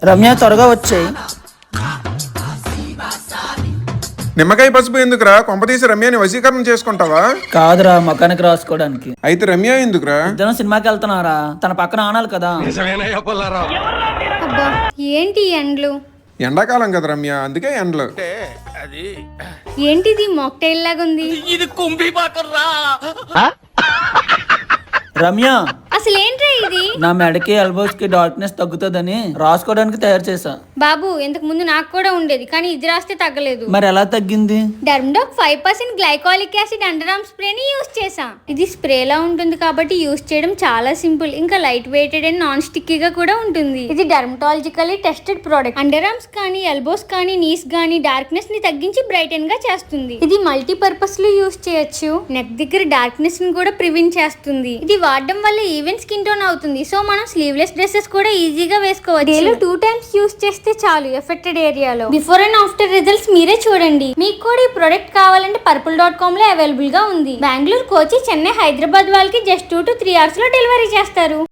రమ్య త్వరగా వచ్చేయి. నిమ్మకాయ పసుపు ఎందుకురా? కొంపతీసి రమ్యని వశీకరణ చేసుకుంటావా? కాదురా, మొఖానికి రాసుకోవడానికి. అయితే రమ్య ఎందుకురా? ఇద్దరం సినిమాకి వెళ్తున్నారా, తన పక్కన ఆనాలి కదా. అబ్బా ఏంటి ఈ ఎండ్లు? ఎండాకాలం కదా రమ్య, అందుకే ఎండలు. ఏంటిది మాక్టైల్ లాగా ఉంది? రమ్య, అసలు ఏంట్రా ఇది? నా మెడకి ఎల్బోస్ కి డార్క్నెస్ తగ్గుతుందని రాసుకోవడానికి తయారు చేసా. బాబు ఇంతకు ముందు నాకు కూడా ఉండేది, కానీ ఇది రాస్తే తగ్గలేదు. మరి ఎలా తగ్గింది? Dermadoc 5% glycolic acid underarm స్ప్రేని యూస్ చేసా. ఇది స్ప్రేలా ఉంటుంది కాబట్టి యూస్ చేయడం చాలా సింపుల్. ఇంకా లైట్ వెయిటెడ్ అండ్ నాన్ స్టిక్కీగా కూడా ఉంటుంది. ఇది dermatologically tested product. Under arms కానీ ఎల్బోస్ కానీ నీస్ కానీ డార్క్నెస్ ని తగ్గించి బ్రైటన్ గా చేస్తుంది. ఇది మల్టీపర్పస్ లో యూస్ చేయొచ్చు. నెక్ దగ్గర డార్క్నెస్ ని కూడా ప్రివెంట్ చేస్తుంది. ఇది వాడడం వల్ల ఈవెన్ స్కిన్ టోన్ అవుతుంది. సో మనం స్లీవ్లెస్ డ్రెస్సెస్ కూడా ఈజీగా వేసుకోవచ్చు. డేలో 2 times యూస్ చేస్తే చాలు ఎఫెక్టెడ్ ఏరియాలో. బిఫోర్ అండ్ ఆఫ్టర్ రిజల్ట్స్ మీరే చూడండి. మీకు కూడా ఈ ప్రొడక్ట్ కావాలంటే purple.com లో అవైలబుల్ గా ఉంది. బెంగళూరు, కోచి, చెన్నై, హైదరాబాద్ వాళ్ళకి జస్ట్ 2 to 3 hours లో డెలివరీ చేస్తారు.